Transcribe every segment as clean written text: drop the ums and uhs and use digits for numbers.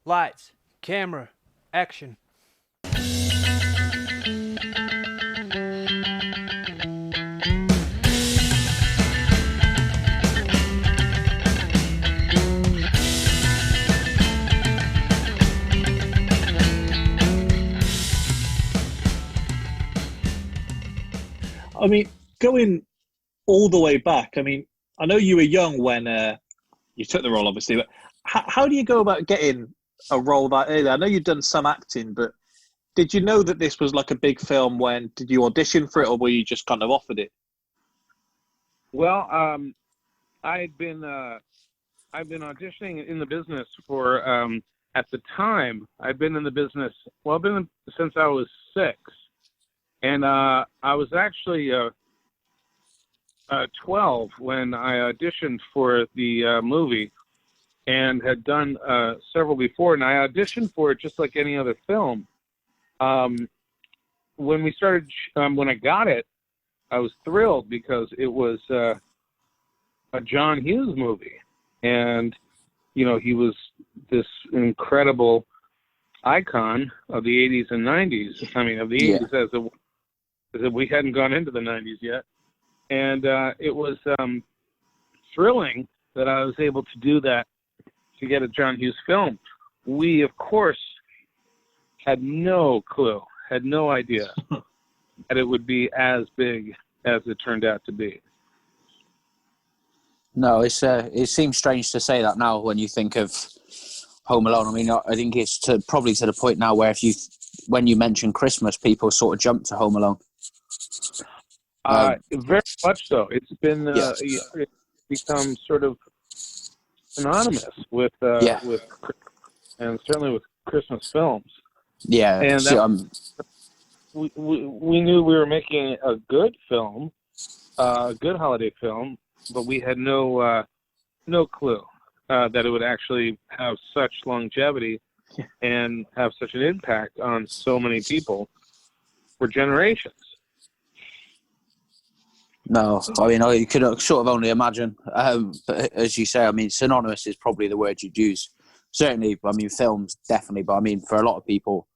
Lights, camera, action. I mean, going all the way back, I mean, I know you were young when you took the role, obviously, but how do you go about getting a role that early? I know you've done some acting, but did you know that this was like a big film when, did you audition for it or were you just kind of offered it? Well, I've been auditioning in the business for at the time I've been in the business. Well, I've been since I was 6, and I was actually 12 when I auditioned for the movie, and had done several before. And I auditioned for it just like any other film. When we started, when I got it, I was thrilled because it was a John Hughes movie. And, you know, he was this incredible icon of the 80s and 90s. I mean, of the 80s as if we hadn't gone into the 90s yet. And it was thrilling that I was able to do that, to get a John Hughes film. We, of course, had no clue, had no idea that it would be as big as it turned out to be. No, it seems strange to say that now when you think of Home Alone. I mean, I think it's probably to the point now where when you mention Christmas, people sort of jump to Home Alone. Very much so. It's been it's become sort of synonymous with and certainly with Christmas films. Yeah, and we knew we were making a good film, a good holiday film, but we had no clue that it would actually have such longevity and have such an impact on so many people for generations. No, I mean, you could sort of only imagine. But as you say, I mean, synonymous is probably the word you'd use. Certainly, I mean, films, definitely. But I mean, for a lot of people,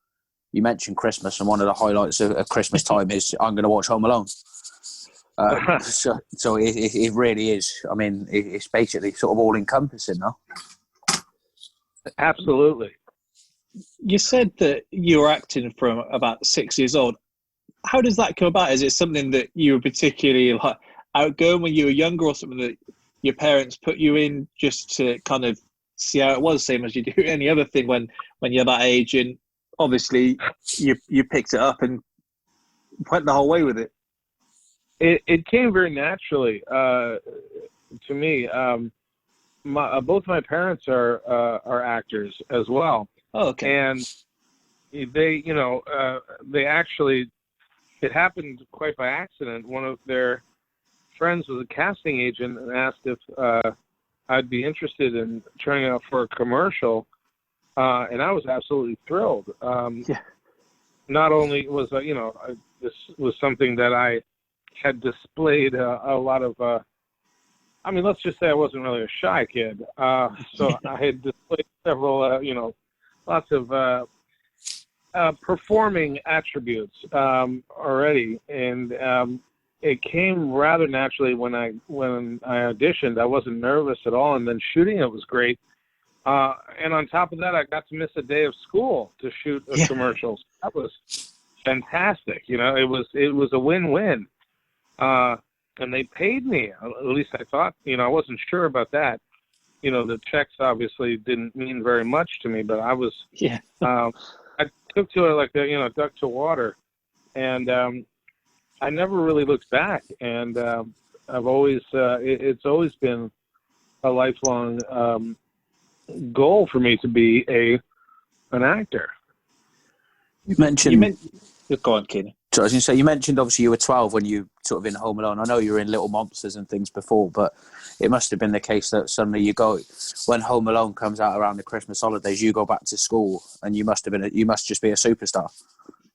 you mentioned Christmas, and one of the highlights of Christmas time is I'm going to watch Home Alone. So it really is. I mean, it's basically sort of all-encompassing, no? Absolutely. You said that you were acting from about 6 years old. How does that come about? Is it something that you were particularly like outgoing when you were younger, or something that your parents put you in just to kind of see how it was, same as you do any other thing when you're that age? And obviously you picked it up and went the whole way with it. It came very naturally to me. Both my parents are actors as well. Oh, okay. And they, they actually, it happened quite by accident. One of their friends was a casting agent and asked if I'd be interested in trying out for a commercial, and I was absolutely thrilled. Not only was this was something that I had displayed a lot of. I mean, let's just say I wasn't really a shy kid, so I had displayed several, lots of performing attributes already, and it came rather naturally when I auditioned. I wasn't nervous at all, and then shooting it was great. And on top of that, I got to miss a day of school to shoot a commercial. That was fantastic. It was a win-win. And they paid me. At least I thought. I wasn't sure about that. The checks obviously didn't mean very much to me, but I was. I took to it like a duck to water, and I never really looked back. And I've always it's always been a lifelong goal for me to be an actor. You mentioned. Go on, Keenan. So I was going to say, you mentioned obviously you were 12 when you sort of in Home Alone. I know you were in Little Monsters and things before, but it must have been the case that suddenly when Home Alone comes out around the Christmas holidays, you go back to school and you must just be a superstar.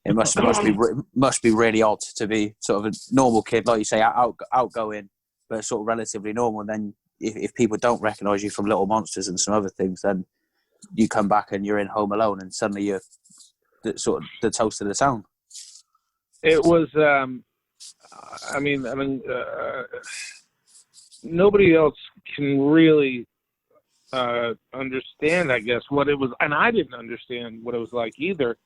It must be really odd to be sort of a normal kid, like you say, outgoing, but sort of relatively normal. And then if people don't recognise you from Little Monsters and some other things, then you come back and you're in Home Alone, and suddenly you're sort of the toast of the town. It was. Nobody else can really understand, I guess, what it was, and I didn't understand what it was like either.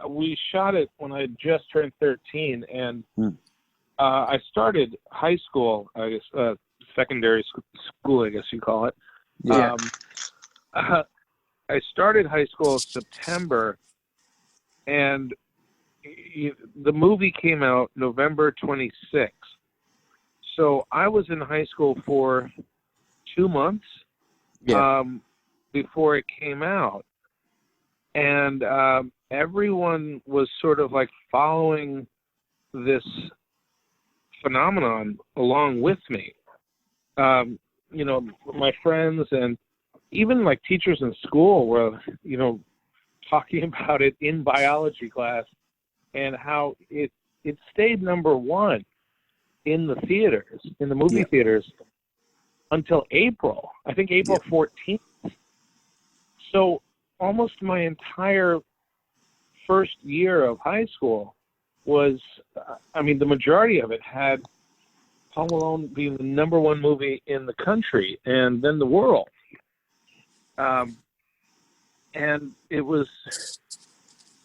We shot it when I had just turned 13, and I started high school, I guess, secondary school, I guess you call it. Yeah. I started high school in September, and the movie came out November 26th. So I was in high school for 2 months before it came out. And everyone was sort of like following this phenomenon along with me. My friends and even like teachers in school were, talking about it in biology class and how it stayed number one in the theaters, in the movie theaters, until April. I think April 14th. So almost my entire first year of high school was, the majority of it had Home Alone being the number one movie in the country and then the world. And it was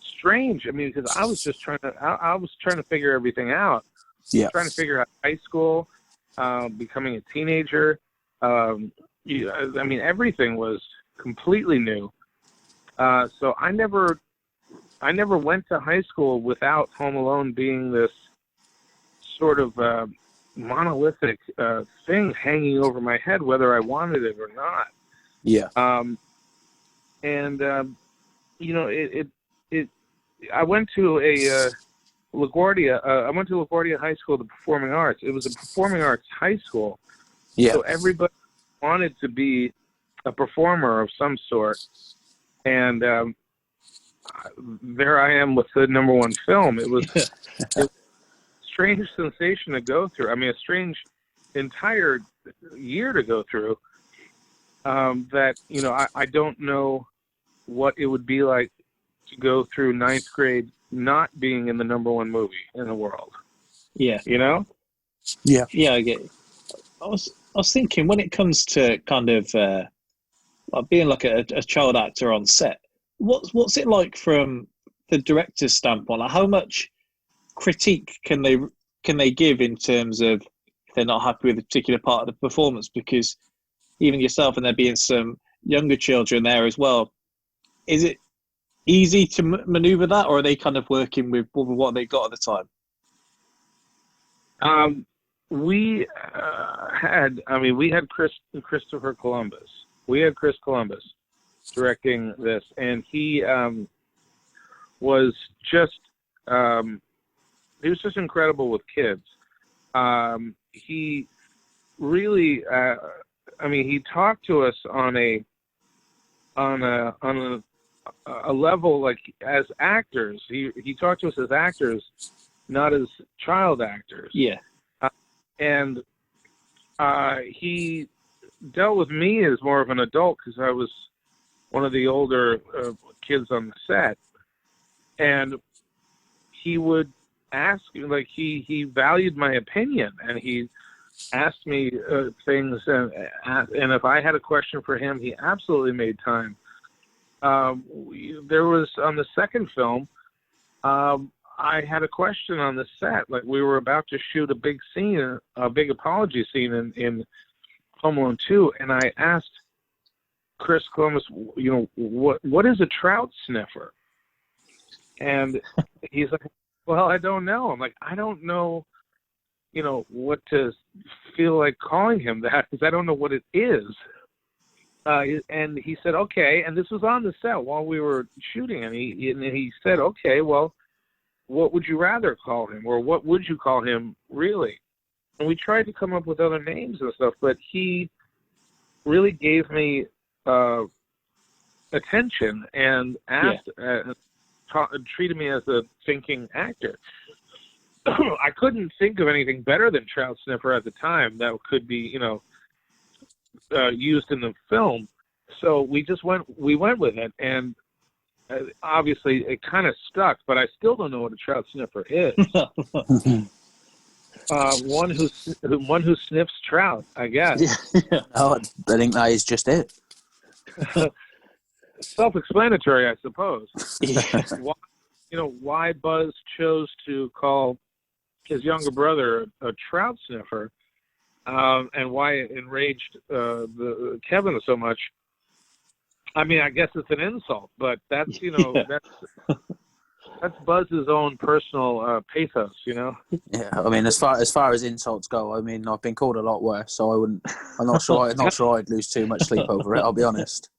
strange. Because I was just trying to figure everything out. Yeah. Trying to figure out high school, becoming a teenager. Everything was completely new. So I never went to high school without Home Alone being this sort of monolithic thing hanging over my head, whether I wanted it or not. Yeah. I went to a LaGuardia. I went to LaGuardia High School, the Performing Arts. It was a performing arts high school. Yeah. So everybody wanted to be a performer of some sort. And there I am with the number one film. It was a strange sensation to go through. A strange entire year to go through. I don't know what it would be like to go through ninth grade not being in the number one movie in the world. Yeah. Yeah. Yeah, I get it. I was thinking, when it comes to kind of being like a child actor on set, what's it like from the director's standpoint? Like, how much critique can they give in terms of if they're not happy with a particular part of the performance? Because even yourself, and there being some younger children there as well, is it easy to maneuver that, or are they kind of working with what they got at the time? We had Christopher Columbus. We had Chris Columbus directing this, and he was just incredible with kids. He really, he talked to us on a level, like, as actors. He talked to us as actors, not as child actors. Yeah. And he dealt with me as more of an adult because I was one of the older kids on the set. And he would ask, like, he valued my opinion, and he asked me things, and if I had a question for him, he absolutely made time. There was, on the second film, I had a question on the set. Like, we were about to shoot a big scene, a big apology scene in Home Alone 2, and I asked Chris Columbus, what is a trout sniffer? And he's like, well, I don't know. I'm like, I don't know, what to feel like calling him that, because I don't know what it is. And he said, okay. And this was on the set while we were shooting. And he said, okay, well, what would you rather call him? Or what would you call him, really? And we tried to come up with other names and stuff, but he really gave me attention and asked, treated me as a thinking actor. I couldn't think of anything better than Trout Sniffer at the time that could be, used in the film. so we went with it, and obviously it kind of stuck, but I still don't know what a trout sniffer is. One who sniffs trout, I guess. No, I think that is just it. Self-explanatory, I suppose. Yeah. Why Buzz chose to call his younger brother a trout sniffer, and why it enraged Kevin so much. I mean, I guess it's an insult, but that's that's Buzz's own personal pathos, Yeah, I mean, as far as insults go, I mean, I've been called a lot worse, so I'm not sure I'd lose too much sleep over it. I'll be honest.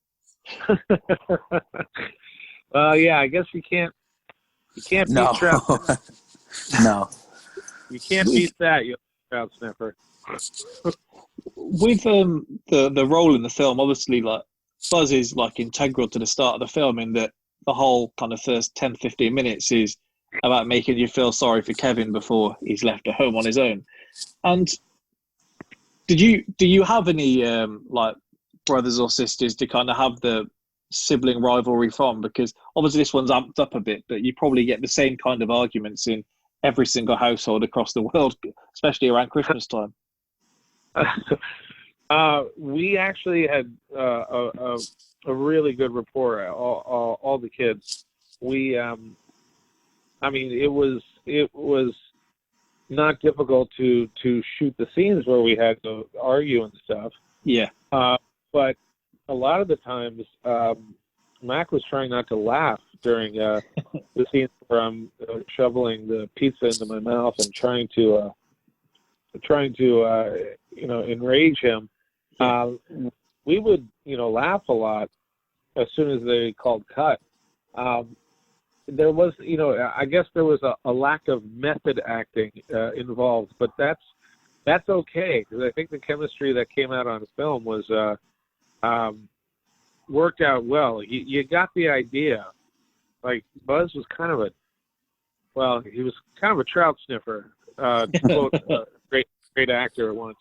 Yeah, I guess you can't beat trout. No. You can't beat that, you trout sniffer. With the role in the film, obviously, like Buzz is like integral to the start of the film in that the whole kind of first 10-15 minutes is about making you feel sorry for Kevin before he's left at home on his own. And do you have any like brothers or sisters to kind of have the sibling rivalry from? Because obviously this one's amped up a bit, but you probably get the same kind of arguments in every single household across the world, especially around Christmas time. We actually had a really good rapport. All the kids. We, I mean, it was not difficult to shoot the scenes where we had to argue and stuff. Yeah. But a lot of the times, Mac was trying not to laugh during the scenes where I'm shoveling the pizza into my mouth and trying to enrage him. We would laugh a lot as soon as they called cut. There was I guess there was a lack of method acting involved, but that's okay, because I think the chemistry that came out on film was worked out well. You got the idea. Like, Buzz was kind of a trout sniffer, to quote a great actor once.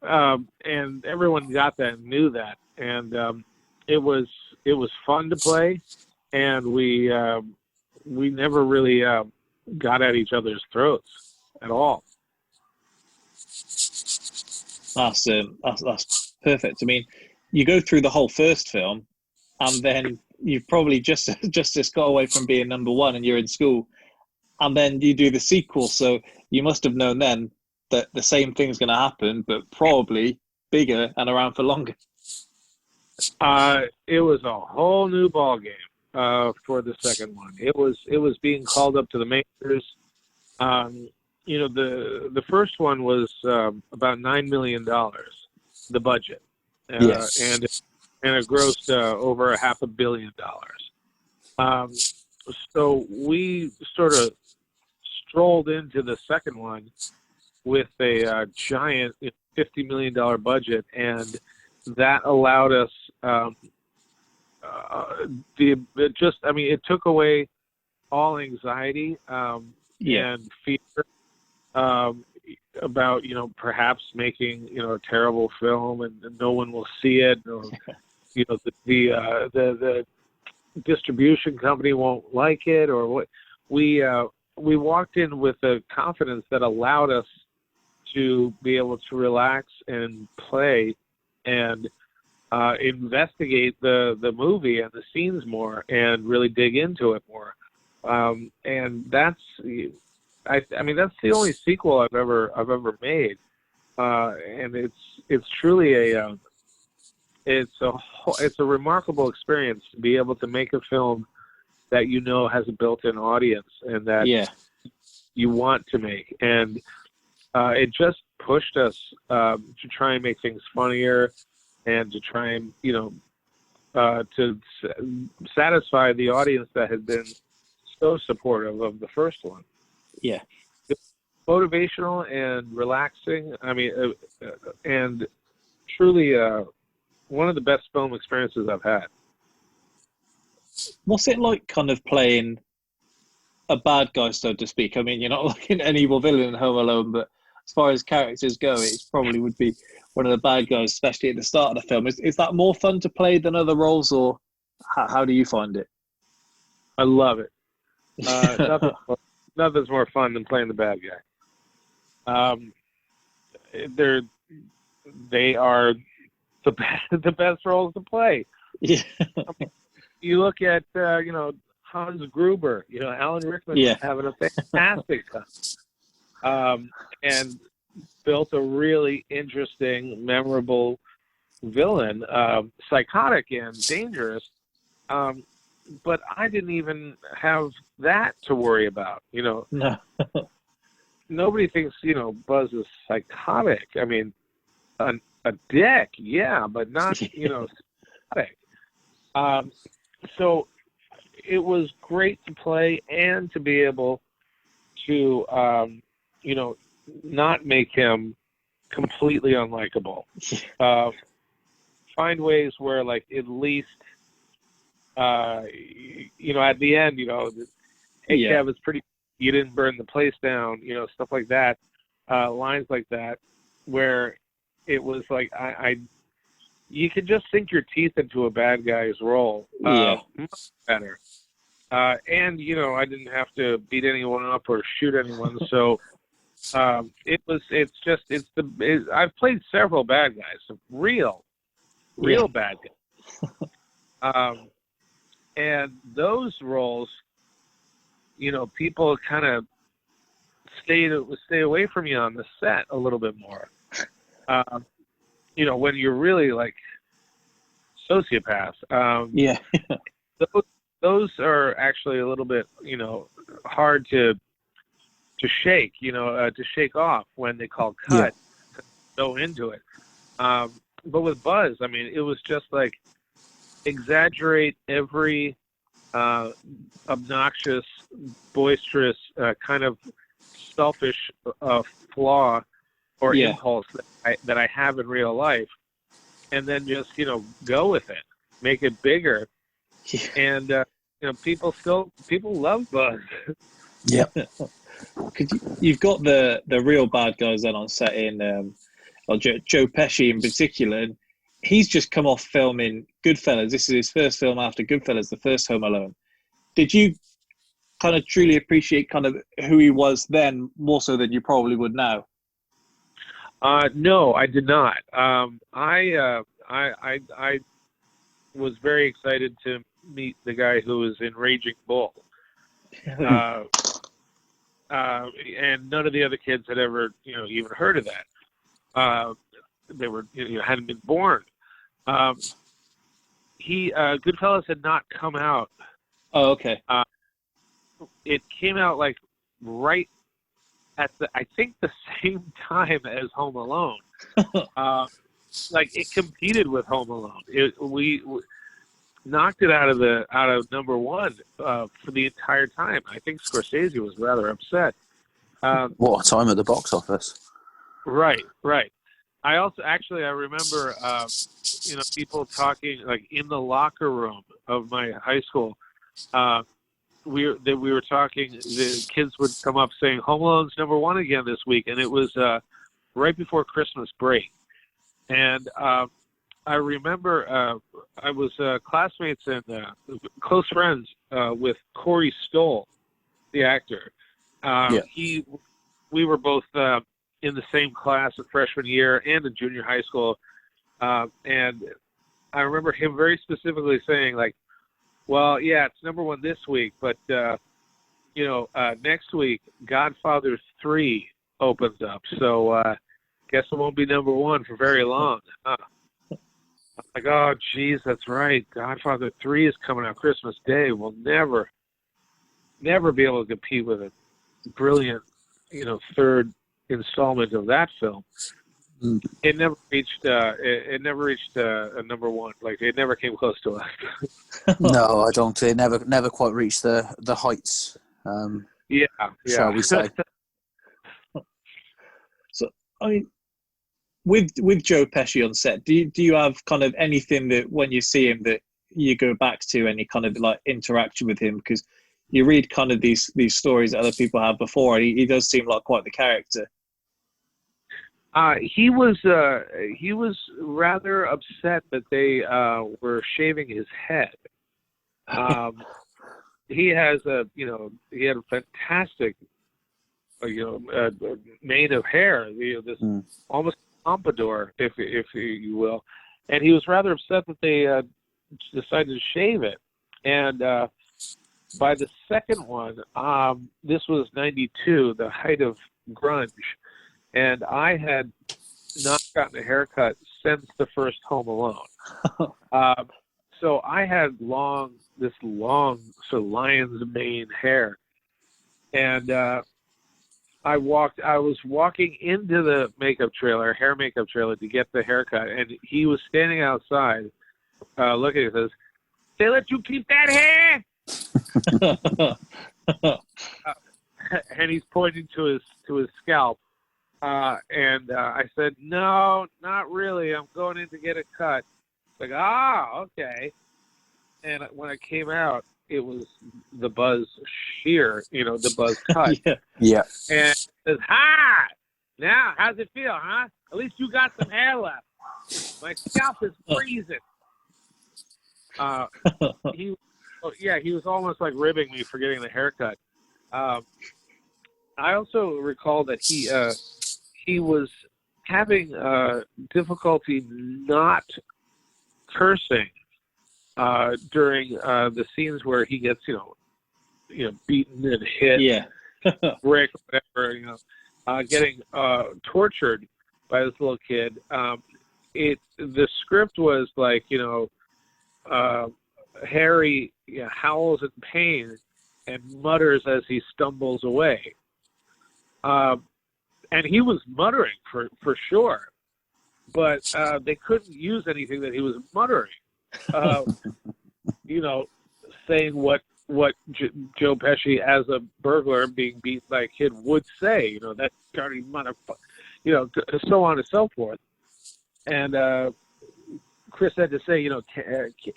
And everyone got that and knew that. And it was fun to play, and we never really got at each other's throats at all. That's perfect. I mean, you go through the whole first film, and then you've probably just got away from being number one, and you're in school, and then you do the sequel. So you must have known then that the same thing's going to happen, but probably bigger and around for longer. It was a whole new ball game for the second one. It was being called up to the majors. The first one was about $9 million, the budget, Yes. and it grossed over $500 million. So we sort of strolled into the second one with a giant $50 million budget, and that allowed us it took away all anxiety and fear about perhaps making a terrible film and no one will see it, or the distribution company won't like it, or what. We walked in with a confidence that allowed us to be able to relax and play and investigate the movie and the scenes more and really dig into it more. And that's that's the only sequel I've ever made, and it's truly it's a remarkable experience to be able to make a film that has a built-in audience and that you want to make. And it just pushed us to try and make things funnier and to try and to satisfy the audience that had been so supportive of the first one. Yeah. Motivational and relaxing. I mean, and truly one of the best film experiences I've had. What's it like kind of playing a bad guy, so to speak? I mean, you're not like an evil villain in Home Alone, but as far as characters go, it probably would be one of the bad guys, especially at the start of the film. Is that more fun to play than other roles, or how do you find it? I love it. Nothing's more fun than playing the bad guy. They are the best roles to play. Yeah. You look at Hans Gruber. Alan Rickman was having a fantastic time, and built a really interesting, memorable villain, psychotic and dangerous. But I didn't even have that to worry about. No. Nobody thinks Buzz is psychotic. I mean, a dick, yeah, but not psychotic. So it was great to play and to be able to not make him completely unlikable. Find ways where, like, at least at the end, hey, Kev, it's pretty. You didn't burn the place down, stuff like that. Lines like that, where it was like you could just sink your teeth into a bad guy's role. Much better. And I didn't have to beat anyone up or shoot anyone, so I've played several bad guys, some real bad guys. And those roles, people kind of stay away from you on the set a little bit more. When you're really like sociopath. Those are actually a little bit, hard to shake, to shake off when they call cut. Go into it. But with Buzz, I mean, it was just like exaggerate every obnoxious, boisterous, kind of selfish flaw or impulse that I have in real life, and then just go with it, make it bigger, and people love Buzz. Yeah. You've got the real bad guys then on set in Joe Pesci in particular, and he's just come off filming Goodfellas. This is his first film after Goodfellas, the first Home Alone. Did you kind of truly appreciate kind of who he was then more so than you probably would now? No, I did not. I was very excited to meet the guy who was in Raging Bull. And none of the other kids had ever, even heard of that. They were, hadn't been born. Goodfellas had not come out. Oh, okay. It came out like right at I think the same time as Home Alone. Like it competed with Home Alone. We knocked it out of number one for the entire time. I think Scorsese was rather upset. What a time at the box office! Right. I remember people talking like in the locker room of my high school. We were talking. The kids would come up saying Home Alone's number one again this week, and it was right before Christmas break. And I remember I was classmates and close friends with Corey Stoll, the actor. We were both in the same class of freshman year and in junior high school, and I remember him very specifically saying, like, "Well, yeah, it's number one this week, but next week Godfather 3 opens up, so guess it won't be number one for very long." Like, oh, geez, that's right. Godfather 3 is coming out Christmas Day. We'll never be able to compete with a brilliant, third installment of that film. It never reached. It never reached a number one. Like it never came close to us. No, I don't. It never quite reached the heights. Shall we say? So, I mean, with Joe Pesci on set, do you have kind of anything that when you see him that you go back to, any kind of like interaction with him? Because you read kind of these stories that other people have before, and he does seem like quite the character. He was rather upset that they were shaving his head. He had a fantastic mane of hair, this almost pompadour, if you will, and he was rather upset that they decided to shave it. And by the second one, this was '92, the height of grunge, and I had not gotten a haircut since the first Home Alone. So I had this long sort of lion's mane hair, and I was walking into the hair makeup trailer to get the haircut, and he was standing outside, looking at us. They let you keep that hair? And he's pointing to his scalp, and I said, "No, not really. I'm going in to get it cut." Like, okay. And when I came out, it was the Buzz shear, the Buzz cut. Yeah. And it says, "Hi! Now, how's it feel, huh? At least you got some hair left. My scalp is freezing." He was almost like ribbing me for getting the haircut. I also recall that he was having difficulty not cursing during the scenes where he gets beaten and hit, brick, whatever, getting tortured by this little kid. The script was like, Harry howls in pain and mutters as he stumbles away. And he was muttering for sure, but they couldn't use anything that he was muttering. Saying what Joe Pesci as a burglar being beaten by a kid would say, that dirty motherfucker, so on and so forth. And Chris had to say,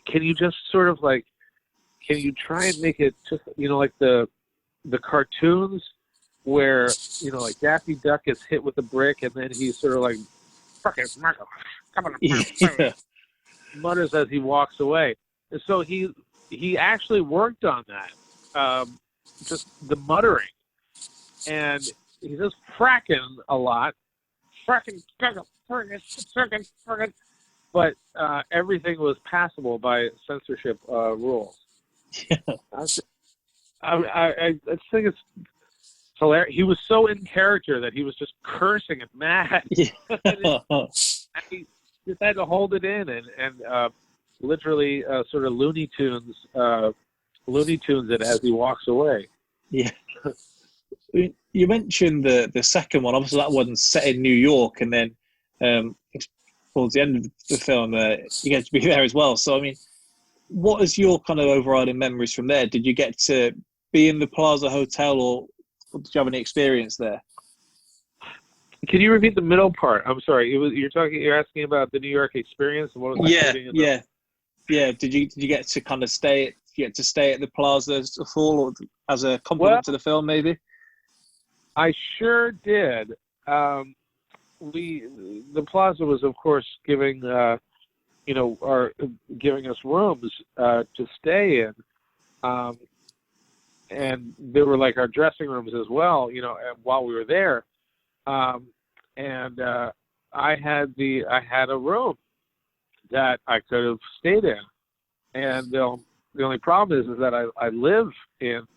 can you just sort of can you try and make it just, like the cartoons where, like Daffy Duck gets hit with a brick and then he's sort of like, fucking mutters as he walks away. And so he actually worked on that, just the muttering. And he says fracking a lot. Fracking, but everything was passable by censorship rules. I think it's hilarious. He was so in character that he was just cursing and mad. And he just had to hold it in and literally sort of Looney Tunes it as he walks away. Yeah. You mentioned the second one. Obviously, that one's set in New York, and then towards the end of the film, you get to be there as well. So, I mean, what is your kind of overriding memories from there? Did you get to be in the Plaza Hotel, or did you have any experience there? Can you repeat the middle part? I'm sorry. You're asking about the New York experience. What was yeah. Did you get to kind of stay at the Plaza Hotel, or as a compliment to the film, maybe? I sure did. The Plaza was, of course, giving giving us rooms to stay in, and they were like our dressing rooms as well. While we were there, and I had a room that I could have stayed in, and the only problem is that I live in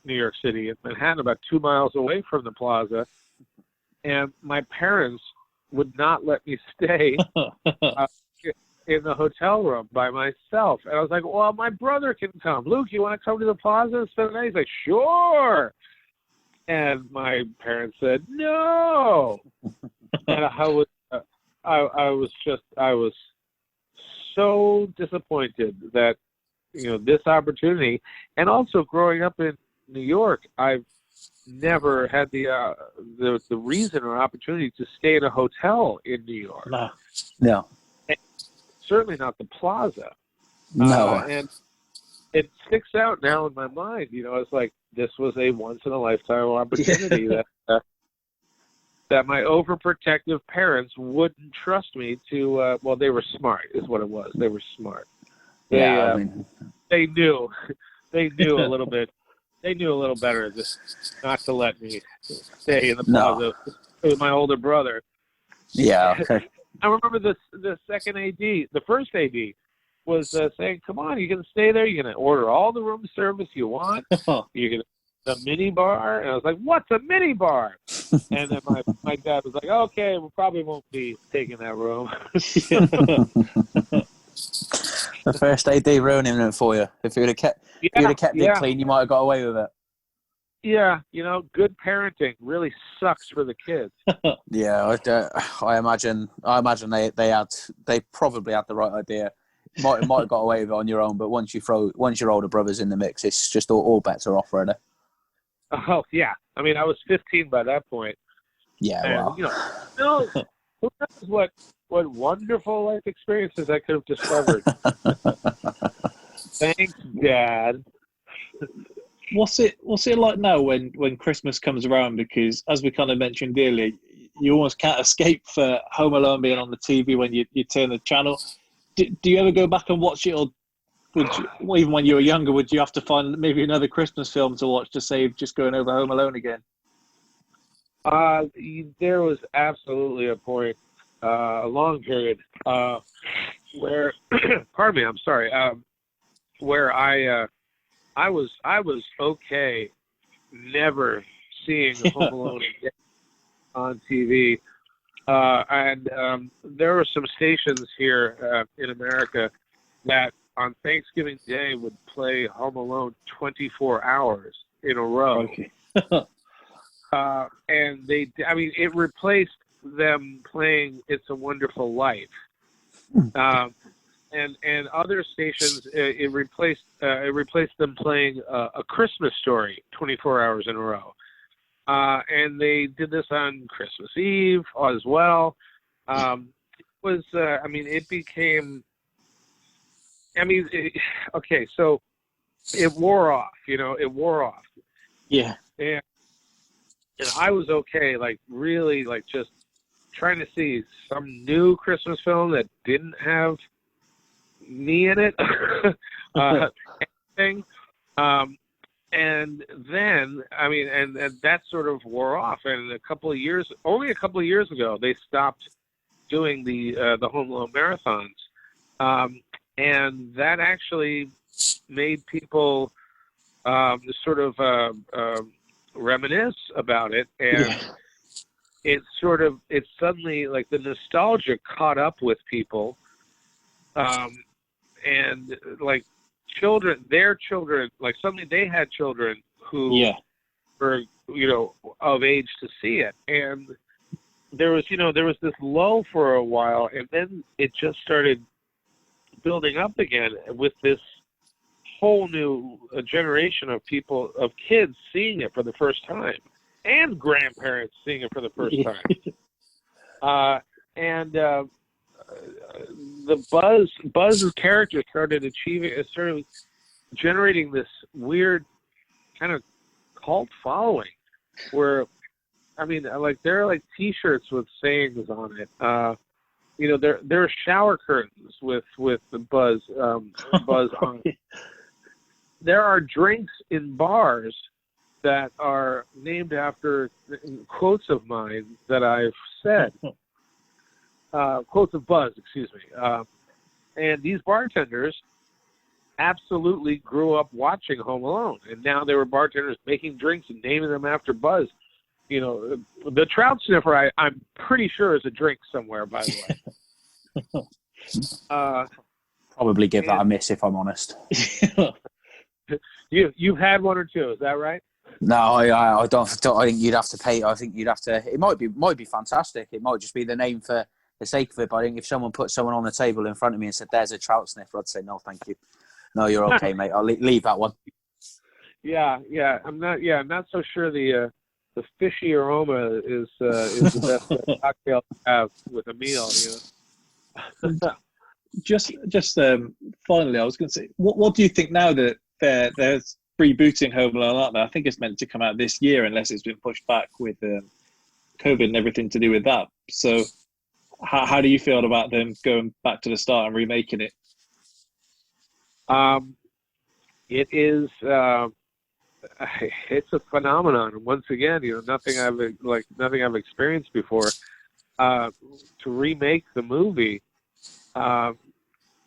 New York City, in Manhattan, about 2 miles away from the Plaza, and my parents would not let me stay in the hotel room by myself. And I was like, well, my brother can come. Luke, you want to come to the Plaza and spend the night? He's like, sure. And my parents said, no. And I was so disappointed that, this opportunity, and also growing up in New York, I've never had the reason or opportunity to stay in a hotel in New York. No. And certainly not the Plaza. No. And it sticks out now in my mind. It's like this was a once in a lifetime opportunity that that my overprotective parents wouldn't trust me to. Well, they were smart, is what it was. They were smart. They, Yeah, I mean, they knew, they knew a little bit. They knew a little better just not to let me stay in the plaza with my older brother. yeah, okay. I remember the second AD, the first AD, was saying, "Come on, you can stay there. You're gonna order all the room service you want. You're gonna the mini bar." And I was like, "What's a mini bar?" And then my dad was like, "Okay, we probably won't be taking that room." The first AD ruining it for you. If you'd have kept it clean, you might have got away with it. Yeah, good parenting really sucks for the kids. Yeah, I imagine they probably had the right idea. Might have got away with it on your own, but once your older brother's in the mix, it's just all bets are off, really. Oh yeah, I mean, I was 15 by that point. Yeah, and, well, who knows what wonderful life experiences I could have discovered. Thanks, Dad. What's it like now when Christmas comes around? Because as we kind of mentioned earlier, you almost can't escape for Home Alone being on the TV when you turn the channel. Do you ever go back and watch it, or even when you were younger, would you have to find maybe another Christmas film to watch to save just going over Home Alone again? There was absolutely a point, a long period, where, pardon me, I'm sorry, where I was okay never seeing Home Alone again on TV. And there were some stations here in America that on Thanksgiving Day would play Home Alone 24 hours in a row. Okay. And it replaced them playing It's a Wonderful Life. And other stations, it replaced them playing A Christmas Story 24 hours in a row. And they did this on Christmas Eve as well. It became, okay, so it wore off, it wore off. Yeah. And I was okay, really, just trying to see some new Christmas film that didn't have me in it. Anything. And then, and that sort of wore off. And only a couple of years ago, they stopped doing the Home Alone marathons. And that actually made people sort of reminisce about it. And it's suddenly, the nostalgia caught up with people. And, their children, suddenly they had children who were, of age to see it. And there was this lull for a while, and then it just started building up again with this whole new generation of kids seeing it for the first time, and grandparents seeing it for the first time. The Buzz's character started generating this weird kind of cult following, where there are T-shirts with sayings on it. There are shower curtains with the Buzz on it. There are drinks in bars that are named after quotes of mine that I've said. Quotes of Buzz, excuse me. And these bartenders absolutely grew up watching Home Alone, and now they were bartenders making drinks and naming them after Buzz. The Trout Sniffer, I'm pretty sure, is a drink somewhere, by the way. Probably give that a miss, if I'm honest. You've had one or two, is that right? No, I don't. I think you'd have to pay. I think you'd have to. It might be fantastic. It might just be the name for the sake of it. But I think if someone put someone on the table in front of me and said, "There's a Trout Sniffer," I'd say, "No, thank you. No, you're okay, mate. I'll leave that one." Yeah. I'm not so sure the fishy aroma is the best cocktail to have with a meal. Just finally, I was going to say, what do you think now that they're rebooting Home Alone, aren't they? I think it's meant to come out this year, unless it's been pushed back with COVID and everything to do with that. So how do you feel about them going back to the start and remaking it? It is it's a phenomenon. Once again, nothing I've experienced before. To remake the movie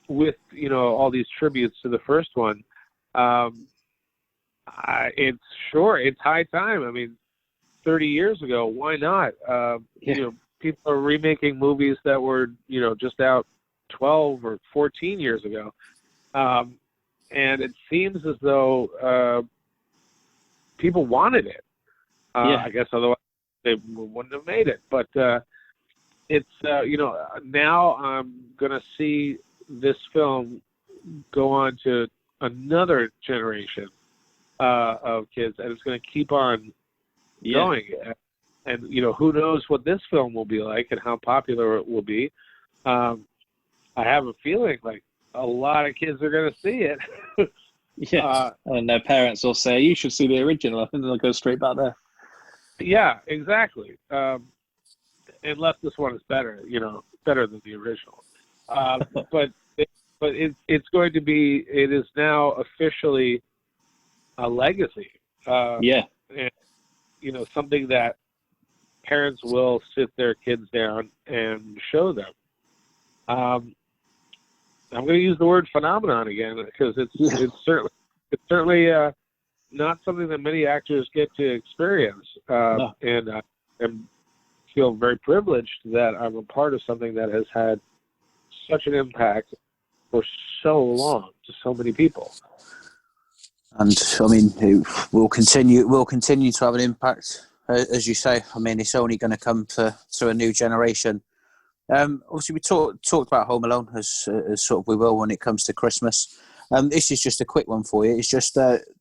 with all these tributes to the first one, it's high time. I mean, 30 years ago, why not? People are remaking movies that were just out 12 or 14 years ago, and it seems as though people wanted it. I guess otherwise they wouldn't have made it. But it's now I'm gonna see this film go on to another generation of kids, and it's going to keep on going. And who knows what this film will be like and how popular it will be. I have a feeling like a lot of kids are going to see it. And their parents will say, "You should see the original," and they'll go straight back there. Yeah, exactly. Unless this one is better, better than the original. But it's going to be. It is now officially a legacy. And, something that parents will sit their kids down and show them. I'm going to use the word phenomenon again because it's certainly not something that many actors get to experience. And feel very privileged that I'm a part of something that has had such an impact for so long to so many people. And I mean, it will continue to have an impact, as you say. I mean, it's only going to come to a new generation. Obviously, we talked about Home Alone as sort of we will when it comes to Christmas. This is just a quick one for you. It's just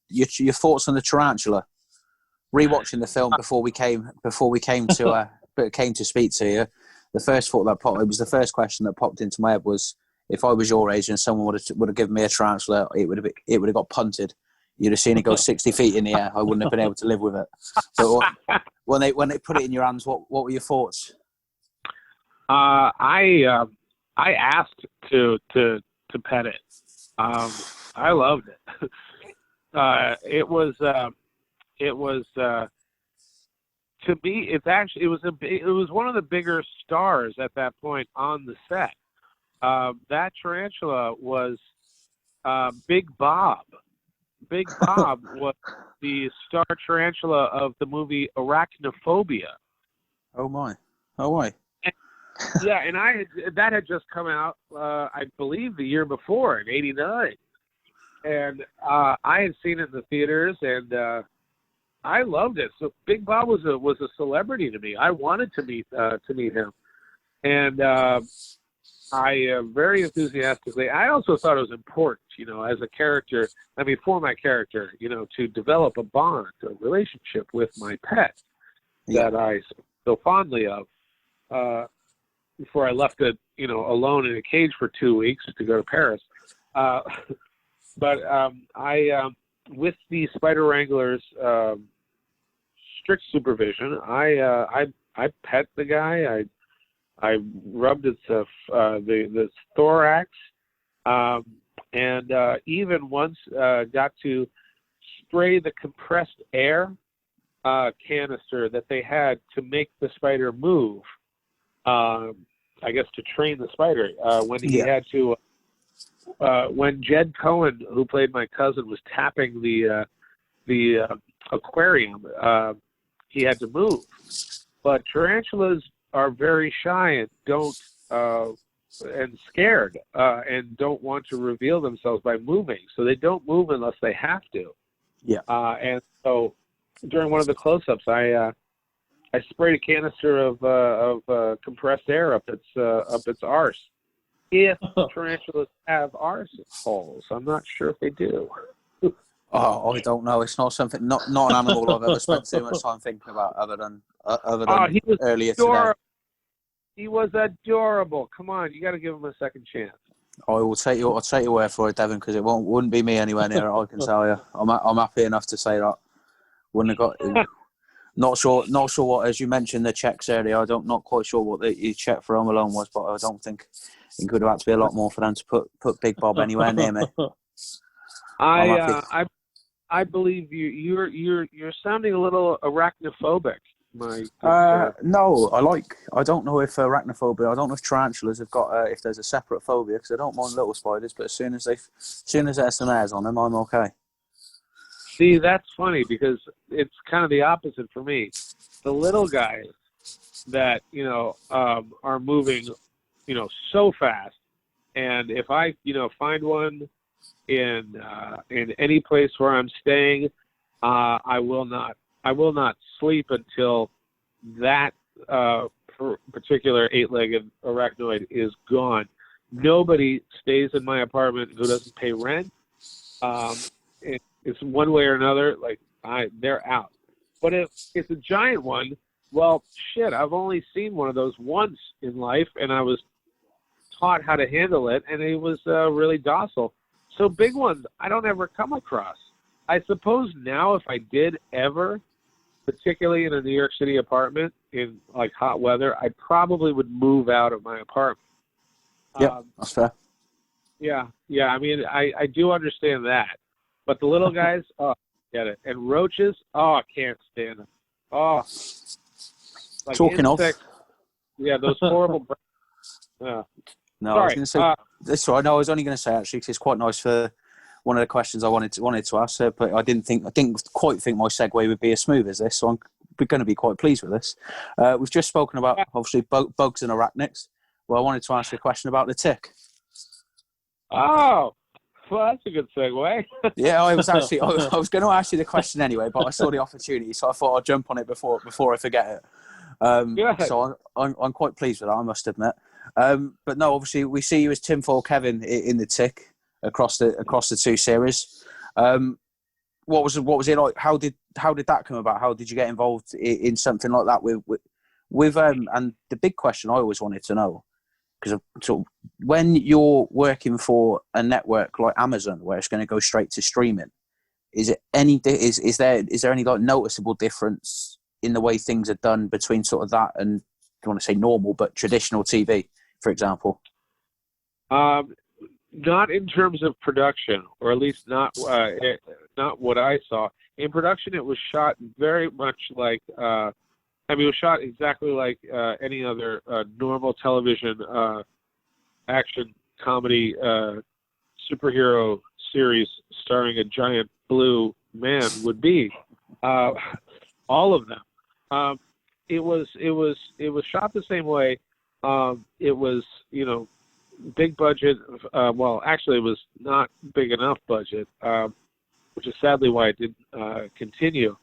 your thoughts on the Tarantula. Rewatching the film before we came to speak to you, the first thought that popped, it was the first question that popped into my head was, if I was your age and someone would have given me a tarantula, it would have got punted. You'd have seen it go 60 feet in the air. I wouldn't have been able to live with it. But when they put it in your hands, what were your thoughts? I asked to pet it. I loved it. It was to me. It was one of the bigger stars at that point on the set. That tarantula was Big Bob. Big Bob was the star tarantula of the movie Arachnophobia. Oh my! Yeah, and that had just come out, I believe, the year before in '89, and I had seen it in the theaters, and I loved it. So Big Bob was a celebrity to me. I wanted to meet him, and I very enthusiastically. I also thought it was important, as a character. I mean, for my character, to develop a bond, a relationship with my pet that I so fondly of. Before I left it, alone in a cage for 2 weeks to go to Paris. But I, with the Spider Wranglers' strict supervision, I pet the guy. I rubbed the thorax, and even once got to spray the compressed air canister that they had to make the spider move. I guess to train the spider when he had to. When Jed Cohen, who played my cousin, was tapping the aquarium, he had to move. But tarantulas are very shy and and scared and don't want to reveal themselves by moving. So they don't move unless they have to. Yeah. And so during one of the close-ups, I sprayed a canister of compressed air up its arse. If tarantulas have arse holes, I'm not sure if they do. Oh, I don't know. It's not an animal I've ever spent too much time thinking about, other than he was earlier adorable. today. He was adorable. Come on, you got to give him a second chance. I'll take your word for it, Devin, because it wouldn't be me anywhere near it. I can tell you. I'm happy enough to say that. Wouldn't have got. Not sure what, as you mentioned, the checks earlier. Not quite sure what you check for Home Alone was, but I don't think it could have had to be a lot more for them to put Big Bob anywhere near me. I believe you're sounding a little arachnophobic. No, I don't know if arachnophobia. I don't know if tarantulas have got if there's a separate phobia, because I don't mind little spiders, but as soon as there's some hairs on them, I'm okay. See, that's funny because it's kind of the opposite for me. The little guys that are moving, so fast, and if I find one in any place where I'm staying, I will not sleep until that particular 8-legged arachnoid is gone. Nobody stays in my apartment who doesn't pay rent. It's one way or another. Like they're out. But if it's a giant one, well, shit, I've only seen one of those once in life, and I was taught how to handle it, and it was really docile. So big ones, I don't ever come across. I suppose now if I did ever, particularly in a New York City apartment in like hot weather, I probably would move out of my apartment. Yeah, that's fair. Yeah. I mean, I do understand that. But the little guys, get it. And roaches, I can't stand them. Like Talking insects, those horrible. No, sorry. I was going to say this. No, I was only going to say actually, because it's quite nice for one of the questions I wanted to ask her, but I didn't quite think my segue would be as smooth as this. So I'm going to be quite pleased with this. We've just spoken about obviously bugs and arachnids. Well, I wanted to ask you a question about the tick. Oh. Well, that's a good segue. Yeah, I was going to ask you the question anyway, but I saw the opportunity, so I thought I'd jump on it before I forget it. So I'm quite pleased with that, I must admit. But no, obviously we see you as Tinfoil Kevin in the Tick across the two series. What was it like? How did that come about? How did you get involved in something like that with and the big question I always wanted to know, because when you're working for a network like Amazon, where it's going to go straight to streaming, is there any like noticeable difference in the way things are done between sort of that and, I want to say normal, but traditional TV, for example? Not in terms of production, or at least not what I saw. In production, it was shot very much like. It was shot exactly like any other normal television action comedy superhero series starring a giant blue man would be. All of them. It was shot the same way. It was big budget. Well, actually, it was not big enough budget, which is sadly why it didn't continue.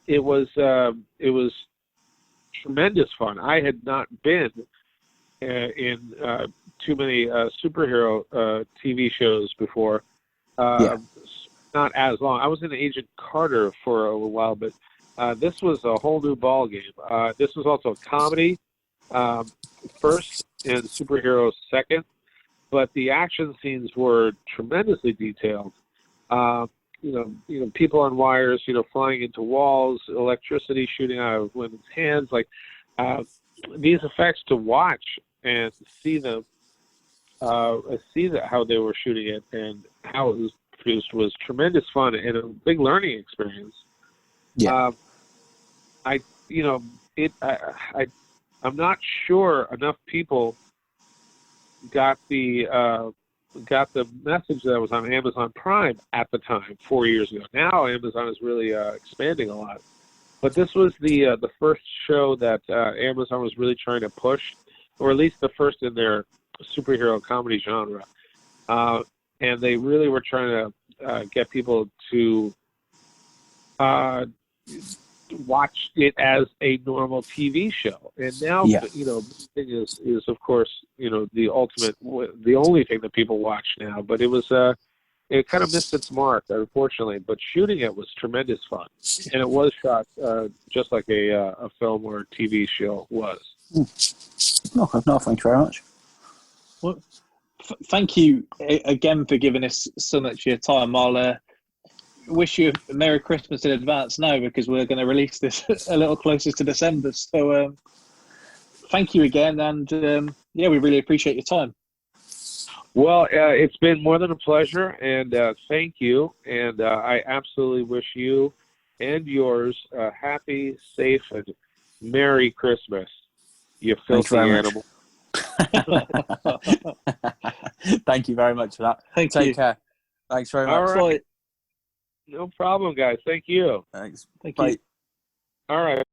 It was tremendous fun. I had not been in too many superhero TV shows before. Not as long. I was in Agent Carter for a while, but this was a whole new ball game. This was also a comedy first and superhero second, but the action scenes were tremendously detailed. People on wires, flying into walls, electricity shooting out of women's hands. Like these effects to watch and see them, how they were shooting it and how it was produced was tremendous fun and a big learning experience. Yeah. I'm not sure enough people got the message that was on Amazon Prime at the time, 4 years ago. Now Amazon is really expanding a lot. But this was the first show that Amazon was really trying to push, or at least the first in their superhero comedy genre. And they really were trying to get people to watch it as a normal TV show. And now, the thing is of course, the only thing that people watch now. But it was it kind of missed its mark, unfortunately. But shooting it was tremendous fun, and it was shot just like a film or TV show was. No, thank you very much. Well, thank you again for giving us so much of your time. wish you a Merry Christmas in advance now, because we're going to release this a little closer to December. So thank you again, and yeah, we really appreciate your time. Well, it's been more than a pleasure, and thank you. And I absolutely wish you and yours a happy, safe, and Merry Christmas, you filthy animal. Thank you very much for that. Take care. Thanks very much. All right. No problem, guys. Thank you. Thanks. Thank Bye. you. All right.